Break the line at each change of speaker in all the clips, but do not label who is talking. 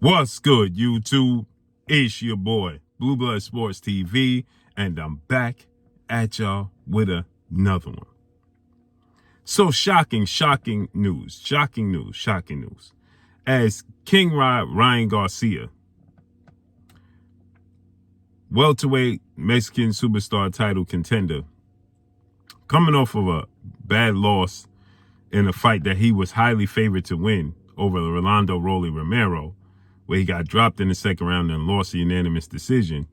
What's good, YouTube? It's your boy, Blue Blood Sports TV, and I'm back at y'all with another one. So shocking news. As King Ryan Garcia, welterweight Mexican superstar title contender, coming off of a bad loss in a fight that he was highly favored to win over Rolando Rolly Romero, where he got dropped in the second round and lost a unanimous decision.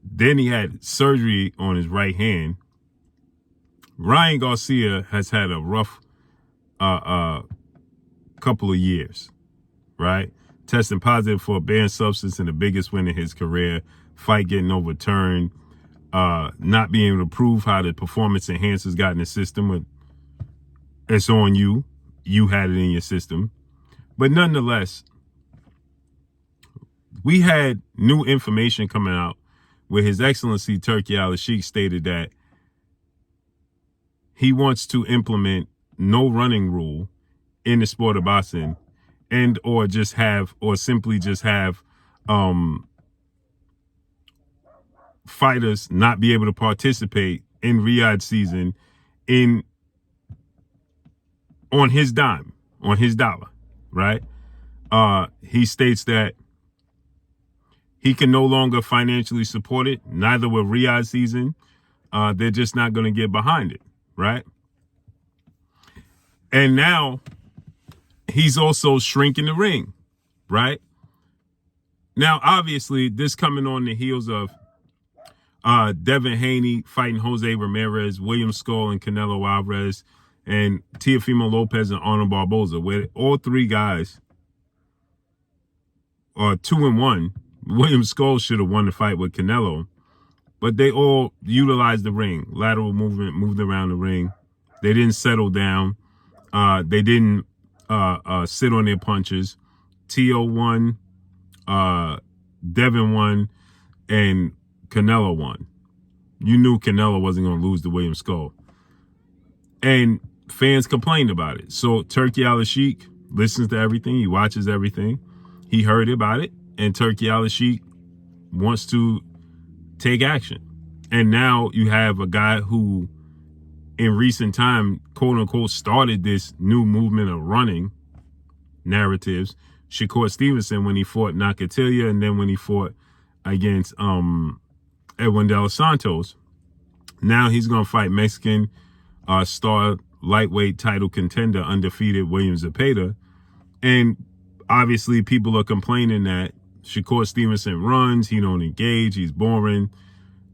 Then he had surgery on his right hand. Ryan Garcia has had a rough couple of years, right? Testing positive for a banned substance in the biggest win in his career, fight getting overturned, not being able to prove how the performance enhancers got in the system. It's on you. You had it in your system. But nonetheless, we had new information coming out where His Excellency Turki Al-Sheikh stated that he wants to implement no running rule in the sport of boxing, and or simply just have fighters not be able to participate in Riyadh season on his dime, on his dollar, right? He states that he can no longer financially support it, neither will Riyadh season. They're just not going to get behind it, right? And now he's also shrinking the ring, right? Now, obviously, this coming on the heels of Devin Haney fighting Jose Ramirez, William Skull and Canelo Alvarez, and Teofimo Lopez and Arnold Barboza, where all three guys are 2-1. William Skull should have won the fight with Canelo, but they all utilized the ring, lateral movement, moved around the ring. They didn't settle down. They didn't sit on their punches. Teo won, Devin won, and Canelo won. You knew Canelo wasn't going to lose to William Skull. And fans complained about it. So Turki Al-Sheikh listens to everything. He watches everything. He heard about it. And Turki Al-Sheikh wants to take action. And now you have a guy who, in recent time, quote unquote, started this new movement of running narratives. Shakur Stevenson, when he fought Nakatilia, and then when he fought against Edwin De Los Santos. Now he's going to fight Mexican star lightweight title contender, undefeated William Zepeda. And obviously people are complaining that Shakur Stevenson runs, he don't engage, he's boring.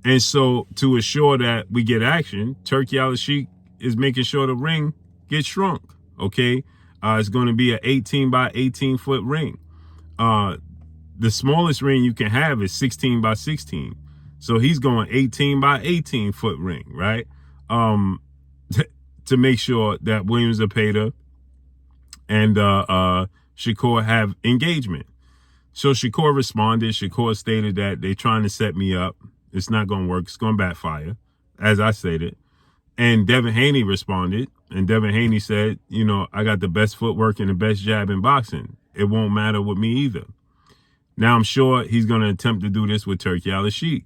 And so to assure that we get action, Turki Al-Sheikh is making sure the ring gets shrunk, okay? It's going to be an 18 by 18 foot ring. The smallest ring you can have is 16 by 16. So he's going 18 by 18 foot ring, right? To make sure that William Zepeda and Shakur have engagement. So Shakur responded. Shakur stated that they're trying to set me up. It's not going to work. It's going to backfire, as I stated. And Devin Haney responded. And Devin Haney said, you know, I got the best footwork and the best jab in boxing. It won't matter with me either. Now, I'm sure he's going to attempt to do this with Turki Al-Sheikh.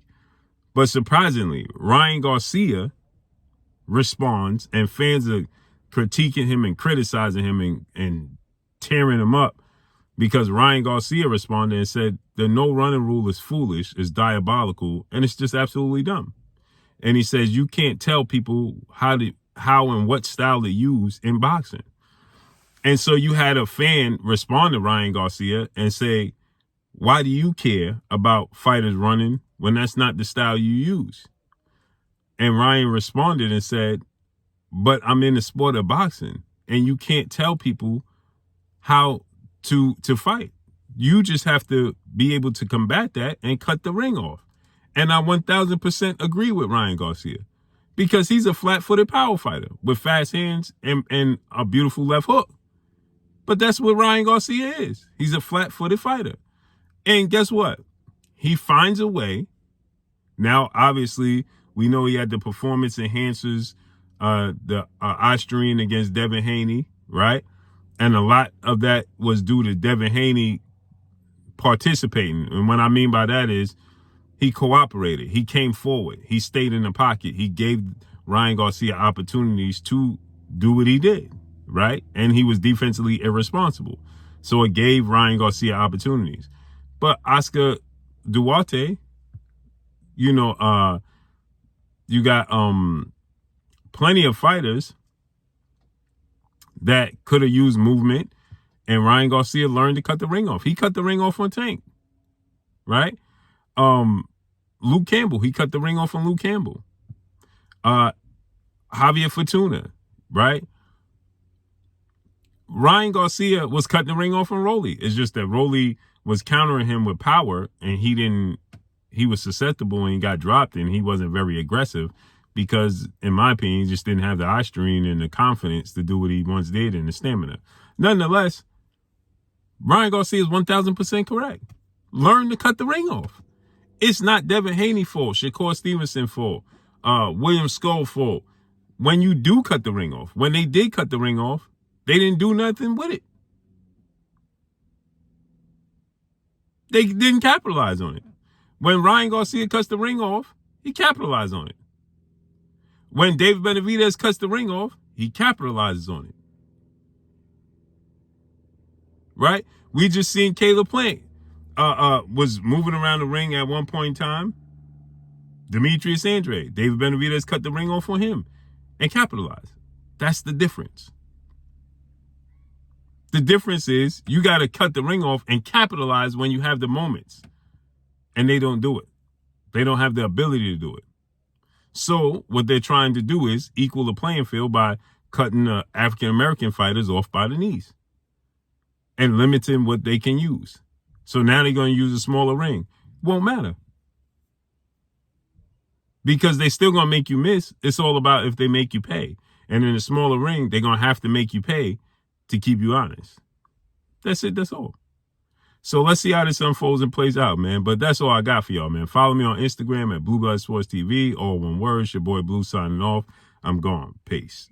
But surprisingly, Ryan Garcia responds, and fans are critiquing him and criticizing him and tearing him up, because Ryan Garcia responded and said the no running rule is foolish, is diabolical, and it's just absolutely dumb. And he says you can't tell people how and what style to use in boxing. And so you had a fan respond to Ryan Garcia and say, why do you care about fighters running when that's not the style you use? And Ryan responded and said, but I'm in the sport of boxing, and you can't tell people how to fight. You just have to be able to combat that and cut the ring off. And I 1000% agree with Ryan Garcia, because he's a flat-footed power fighter with fast hands and a beautiful left hook. But that's what Ryan Garcia is. He's a flat-footed fighter. And guess what? He finds a way. Now, obviously, we know he had the performance enhancers, the Austrian against Devin Haney, right? And a lot of that was due to Devin Haney participating. And what I mean by that is he cooperated. He came forward. He stayed in the pocket. He gave Ryan Garcia opportunities to do what he did, right? And he was defensively irresponsible. So it gave Ryan Garcia opportunities. But Oscar Duarte, you know, you got plenty of fighters that could have used movement, and Ryan Garcia learned to cut the ring off. He cut the ring off on Tank, right? Luke Campbell, he cut the ring off on Luke Campbell. Javier Fortuna, right? Ryan Garcia was cutting the ring off on Rolly. It's just that Rolly was countering him with power, and he was susceptible and he got dropped, and he wasn't very aggressive because, in my opinion, he just didn't have the eye strain and the confidence to do what he once did and the stamina. Nonetheless, Ryan Garcia is 1,000% correct. Learn to cut the ring off. It's not Devin Haney fault, Shakur Stevenson fault, William Skull fault. When you do cut the ring off, when they did cut the ring off, they didn't do nothing with it. They didn't capitalize on it. When Ryan Garcia cuts the ring off, he capitalized on it. When David Benavidez cuts the ring off, he capitalizes on it. Right? We just seen Caleb Plant was moving around the ring at one point in time. Demetrius Andrade, David Benavidez cut the ring off on him and capitalized. That's the difference. The difference is you got to cut the ring off and capitalize when you have the moments. And they don't do it. They don't have the ability to do it. So what they're trying to do is equal the playing field by cutting the African-American fighters off by the knees and limiting what they can use. So now they're going to use a smaller ring. Won't matter. Because they still going to make you miss. It's all about if they make you pay. And in a smaller ring, they're going to have to make you pay to keep you honest. That's it. That's all. So let's see how this unfolds and plays out, man. But that's all I got for y'all, man. Follow me on Instagram at Blue Blood Sports TV. All one word. It's your boy Blue signing off. I'm gone. Peace.